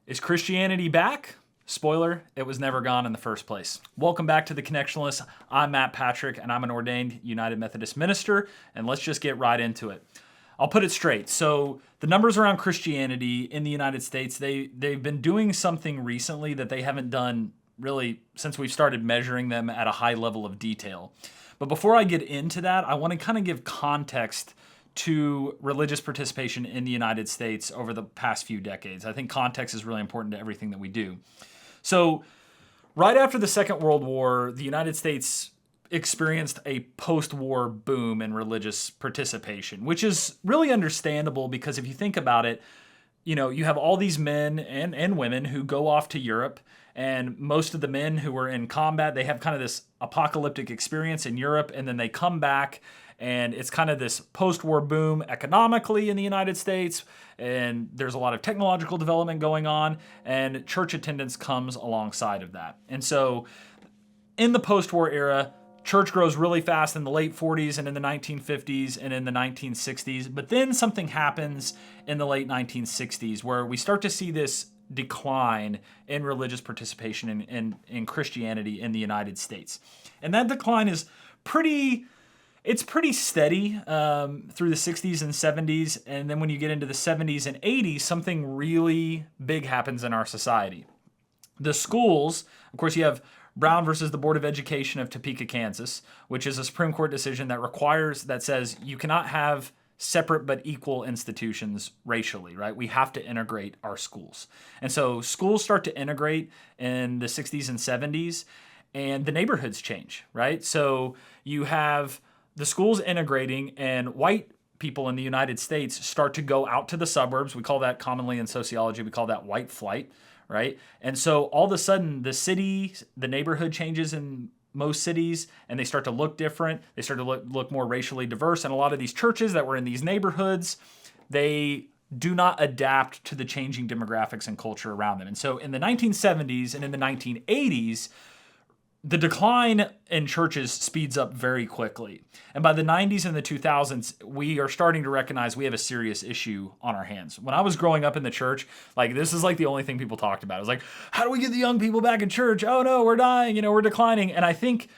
Is Christianity back? Spoiler, it was never gone in the first place. Welcome back to The Connectionalists. I'm Matt Patrick, and I'm an ordained United Methodist minister, and let's just get right into it. I'll put it straight. So the numbers around Christianity in the United States, they've been doing something recently that they haven't done really since we've started measuring them at a high level of detail. But before I get into that, I want to kind of give context to religious participation in the United States over the past few decades. I think context is really important to everything that we do. So, right after the Second World War, the United States experienced a post-war boom in religious participation, which is really understandable because if you think about it, you have all these men and women who go off to Europe, and most of the men who were in combat, they have kind of this apocalyptic experience in Europe, and then they come back, and it's kind of this post-war boom economically in the United States, and there's a lot of technological development going on, and church attendance comes alongside of that. And so in the post-war era, church grows really fast in the late 40s and in the 1950s and in the 1960s, but then something happens in the late 1960s where we start to see this decline in religious participation in Christianity in the United States. And that decline is pretty steady through the 60s and 70s, and then when you get into the 70s and 80s, something really big happens in our society. The schools, of course, you have Brown versus the Board of Education of Topeka, Kansas, which is a Supreme Court decision that says you cannot have separate but equal institutions racially, right? We have to integrate our schools. And so schools start to integrate in the 60s and 70s, and the neighborhoods change, right? So you have the schools integrating, and white people in the United States start to go out to the suburbs. We call that commonly in sociology, we call that white flight, right? And so all of a sudden the neighborhood changes in most cities, and they start to look different. They start to look more racially diverse. And a lot of these churches that were in these neighborhoods, they do not adapt to the changing demographics and culture around them. And so in the 1970s and in the 1980s, the decline in churches speeds up very quickly. And by the 90s and the 2000s, we are starting to recognize we have a serious issue on our hands. When I was growing up in the church, this is the only thing people talked about. It was like, how do we get the young people back in church? Oh no, we're dying, we're declining. And I think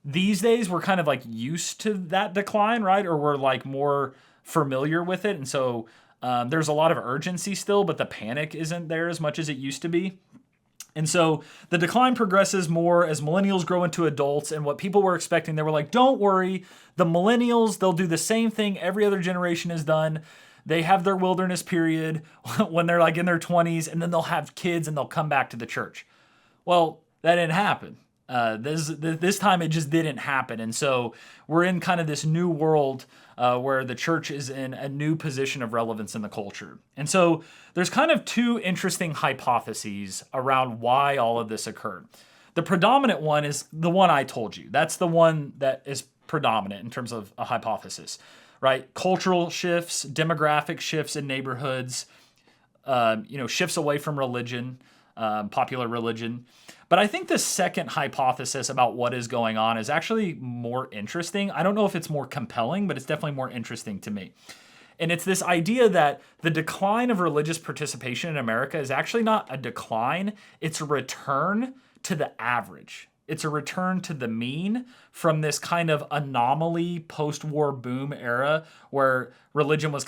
these days we're kind of used to that decline, right? Or we're more familiar with it. And so there's a lot of urgency still, but the panic isn't there as much as it used to be. And so the decline progresses more as millennials grow into adults, and what people were expecting, they were like, don't worry, the millennials, they'll do the same thing every other generation has done. They have their wilderness period when they're in their 20s, and then they'll have kids and they'll come back to the church. Well, that didn't happen. This time it just didn't happen. And so we're in kind of this new world where the church is in a new position of relevance in the culture. And so there's kind of two interesting hypotheses around why all of this occurred. The predominant one is the one I told you. That's the one that is predominant in terms of a hypothesis, right? Cultural shifts, demographic shifts in neighborhoods, shifts away from religion, popular religion. But I think the second hypothesis about what is going on is actually more interesting. I don't know if it's more compelling, but it's definitely more interesting to me. And it's this idea that the decline of religious participation in America is actually not a decline, it's a return to the average. It's a return to the mean from this kind of anomaly post-war boom era where religious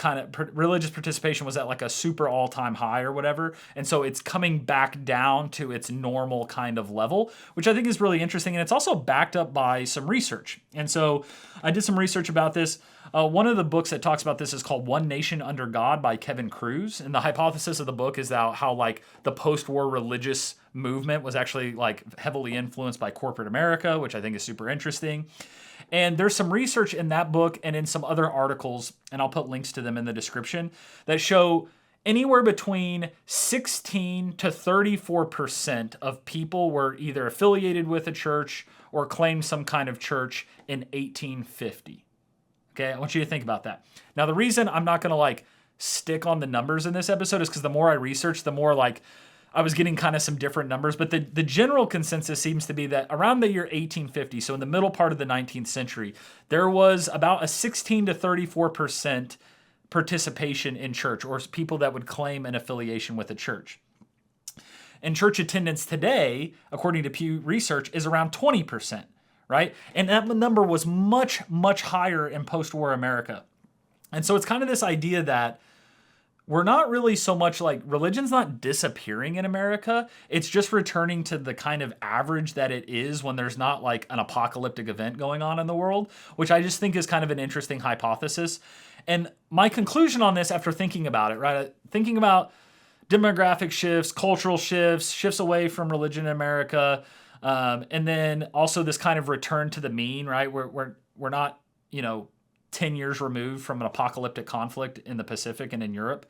participation was at a super all-time high or whatever. And so it's coming back down to its normal kind of level, which I think is really interesting. And it's also backed up by some research. And so I did some research about this. One of the books that talks about this is called One Nation Under God by Kevin Kruse. And the hypothesis of the book is that how the post-war religious movement was actually heavily influenced by corporate America, which I think is super interesting. And there's some research in that book and in some other articles, and I'll put links to them in the description, that show anywhere between 16 to 34% of people were either affiliated with a church or claimed some kind of church in 1850. Okay, I want you to think about that. Now, the reason I'm not going to stick on the numbers in this episode is because the more I research, the more I was getting kind of some different numbers, but the general consensus seems to be that around the year 1850, so in the middle part of the 19th century, there was about a 16 to 34% participation in church, or people that would claim an affiliation with a church. And church attendance today, according to Pew Research, is around 20%, right? And that number was much, much higher in post-war America. And so it's kind of this idea that we're not really so much like religion's not disappearing in America. It's just returning to the kind of average that it is when there's not like an apocalyptic event going on in the world, which I just think is kind of an interesting hypothesis. And my conclusion on this after thinking about it, right? Thinking about demographic shifts, cultural shifts, shifts away from religion in America, and then also this kind of return to the mean, right? We're not, 10 years removed from an apocalyptic conflict in the Pacific and in Europe.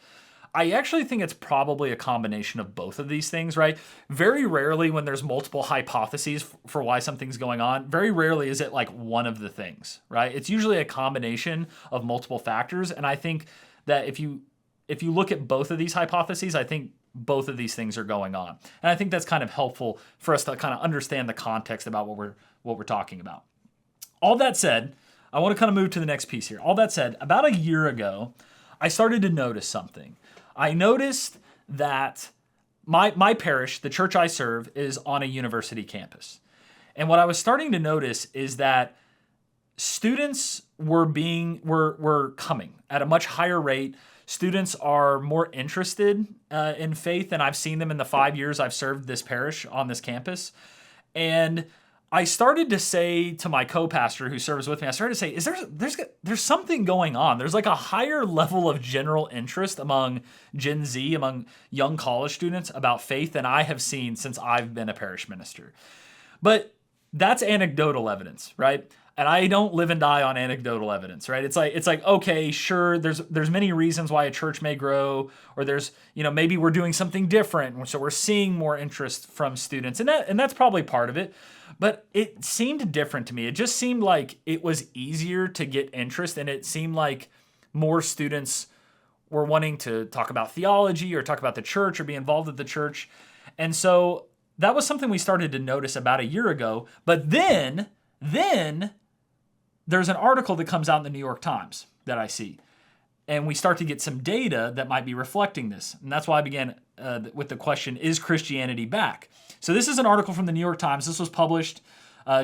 I actually think it's probably a combination of both of these things, right? Very rarely when there's multiple hypotheses for why something's going on, very rarely is it like one of the things, right? It's usually a combination of multiple factors. And I think that if you look at both of these hypotheses, I think both of these things are going on. And I think that's kind of helpful for us to kind of understand the context about what we're talking about. All that said, I want to kind of move to the next piece here. All that said, about a year ago, I started to notice something. I noticed that my parish, the church I serve, is on a university campus. And what I was starting to notice is that students were coming at a much higher rate. Students are more interested in faith than I've seen them in the 5 years I've served this parish on this campus. And I started to say to my co-pastor who serves with me, I started to say, there's something going on. There's like a higher level of general interest among Gen Z, among young college students about faith than I have seen since I've been a parish minister. But that's anecdotal evidence, right? And I don't live and die on anecdotal evidence, right? It's like okay, sure, there's many reasons why a church may grow, or there's, maybe we're doing something different, so we're seeing more interest from students, and that's probably part of it. But it seemed different to me. It just seemed like it was easier to get interest, and it seemed like more students were wanting to talk about theology or talk about the church or be involved with the church. And so that was something we started to notice about a year ago. But then there's an article that comes out in the New York Times that I see. And we start to get some data that might be reflecting this. And that's why I began with the question, is Christianity back? So this is an article from the New York Times. This was published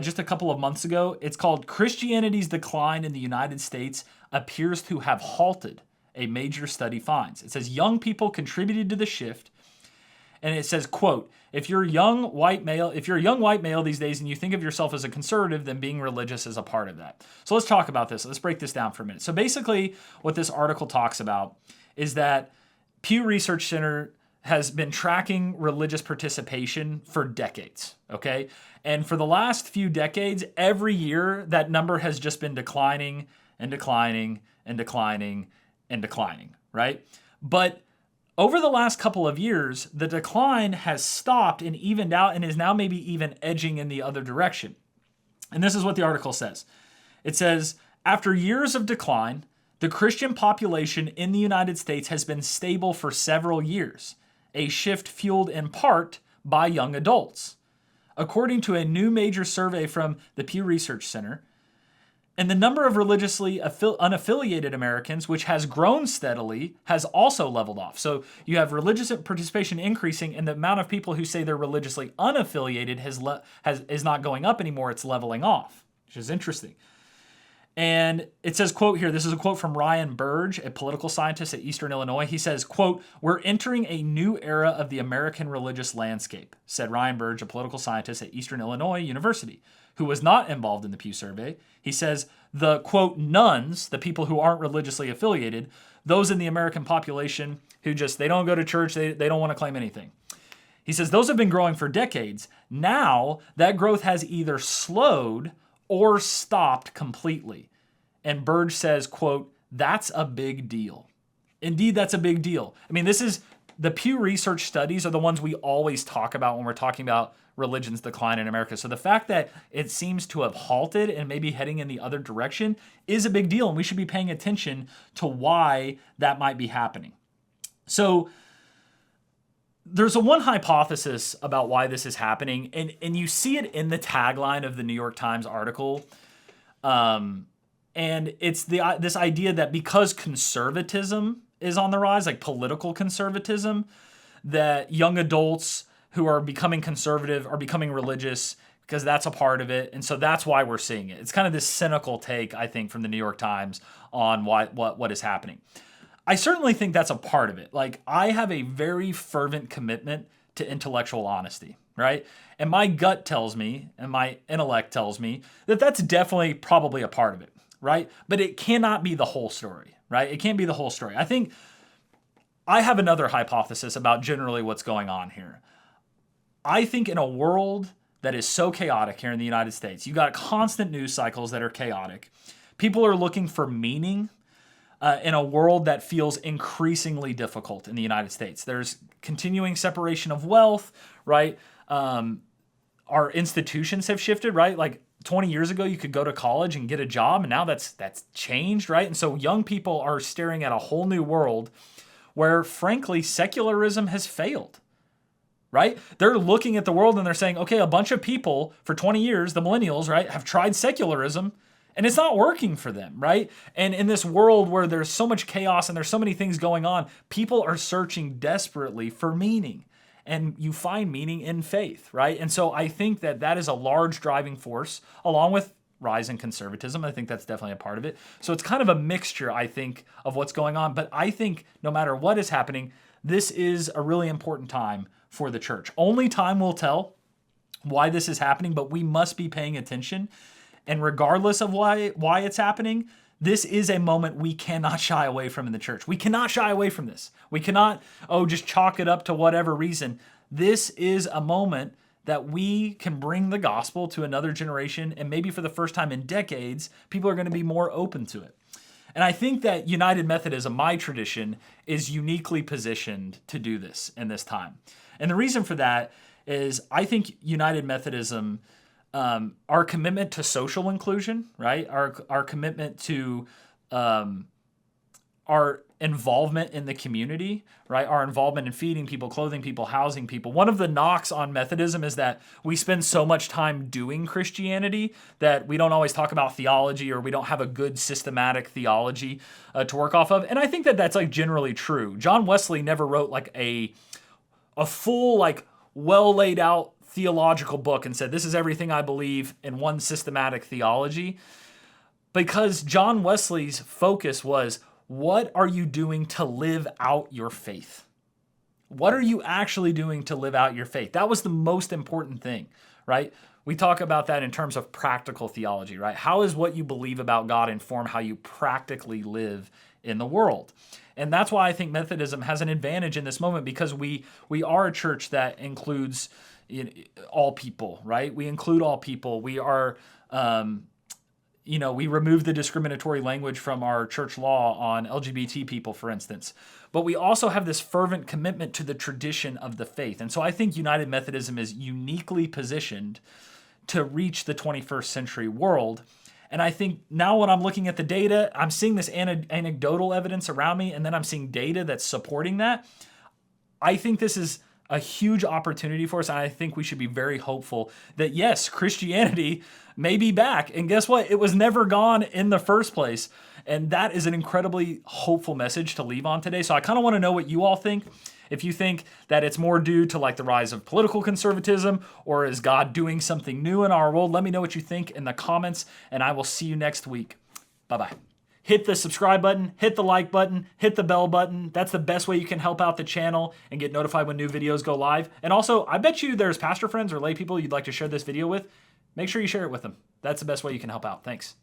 just a couple of months ago. It's called Christianity's Decline in the United States Appears to Have Halted, a Major Study Finds. It says young people contributed to the shift. And it says, quote, if you're a young white male these days and you think of yourself as a conservative, then being religious is a part of that. So let's talk about this. Let's break this down for a minute. So basically what this article talks about is that Pew Research Center has been tracking religious participation for decades, okay? And for the last few decades, every year, that number has just been declining and declining and declining and declining, right? But over the last couple of years, the decline has stopped and evened out and is now maybe even edging in the other direction. And this is what the article says. It says, after years of decline, the Christian population in the United States has been stable for several years, a shift fueled in part by young adults. According to a new major survey from the Pew Research Center, and the number of religiously unaffiliated Americans, which has grown steadily, has also leveled off. So you have religious participation increasing, and the amount of people who say they're religiously unaffiliated is not going up anymore. It's leveling off, which is interesting. And it says, quote here, this is a quote from Ryan Burge, a political scientist at Eastern Illinois. He says, quote, we're entering a new era of the American religious landscape, said Ryan Burge, a political scientist at Eastern Illinois University, who was not involved in the Pew survey. He says, the, quote, nuns, the people who aren't religiously affiliated, those in the American population who just, they don't go to church, they don't want to claim anything. He says, those have been growing for decades. Now, that growth has either slowed or stopped completely. And Burge says, quote, that's a big deal. Indeed, that's a big deal. I mean, this is, the Pew Research studies are the ones we always talk about when we're talking about religion's decline in America. So the fact that it seems to have halted and maybe heading in the other direction is a big deal, and we should be paying attention to why that might be happening. So there's one hypothesis about why this is happening, and you see it in the tagline of the New York Times article. And it's this idea that because conservatism is on the rise, like political conservatism, that young adults who are becoming conservative, are becoming religious, because that's a part of it. And so that's why we're seeing it. It's kind of this cynical take, I think, from the New York Times on what is happening. I certainly think that's a part of it. Like, I have a very fervent commitment to intellectual honesty, right? And my gut tells me, and my intellect tells me, that that's definitely probably a part of it, right? But it cannot be the whole story, right? It can't be the whole story. I think I have another hypothesis about generally what's going on here. I think in a world that is so chaotic here in the United States, you got constant news cycles that are chaotic. People are looking for meaning in a world that feels increasingly difficult in the United States. There's continuing separation of wealth, right? Our institutions have shifted, right? Like 20 years ago, you could go to college and get a job, and now that's changed, right? And so young people are staring at a whole new world where, frankly, secularism has failed, right? They're looking at the world and they're saying, okay, a bunch of people for 20 years, the millennials, right, have tried secularism, and it's not working for them, right? And in this world where there's so much chaos and there's so many things going on, people are searching desperately for meaning. And you find meaning in faith, right? And so I think that that is a large driving force, along with rise in conservatism. I think that's definitely a part of it. So it's kind of a mixture, I think, of what's going on. But I think no matter what is happening, this is a really important time for the church. Only time will tell why this is happening, but we must be paying attention. And regardless of why it's happening, this is a moment we cannot shy away from in the church. We cannot shy away from this. We cannot, just chalk it up to whatever reason. This is a moment that we can bring the gospel to another generation, and maybe for the first time in decades, people are going to be more open to it. And I think that United Methodism, my tradition, is uniquely positioned to do this in this time. And the reason for that is I think United Methodism, our commitment to social inclusion, right? Our commitment to our involvement in the community, right? Our involvement in feeding people, clothing people, housing people. One of the knocks on Methodism is that we spend so much time doing Christianity that we don't always talk about theology, or we don't have a good systematic theology to work off of. And I think that that's like generally true. John Wesley never wrote like a full, like well laid out theological book and said, this is everything I believe in one systematic theology. Because John Wesley's focus was, what are you doing to live out your faith? What are you actually doing to live out your faith? That was the most important thing, right? We talk about that in terms of practical theology, right? How is what you believe about God inform how you practically live in the world? And that's why I think Methodism has an advantage in this moment, because we are a church that includes all people, right? We include all people. We are, we remove the discriminatory language from our church law on LGBT people, for instance. But we also have this fervent commitment to the tradition of the faith. And so I think United Methodism is uniquely positioned to reach the 21st century world. And I think now when I'm looking at the data, I'm seeing this anecdotal evidence around me, and then I'm seeing data that's supporting that. I think this is a huge opportunity for us. And I think we should be very hopeful that, yes, Christianity may be back. And guess what? It was never gone in the first place. And that is an incredibly hopeful message to leave on today. So I kind of want to know what you all think. If you think that it's more due to like the rise of political conservatism, or is God doing something new in our world, let me know what you think in the comments, and I will see you next week. Bye-bye. Hit the subscribe button, hit the like button, hit the bell button. That's the best way you can help out the channel and get notified when new videos go live. And also, I bet you there's pastor friends or lay people you'd like to share this video with. Make sure you share it with them. That's the best way you can help out. Thanks.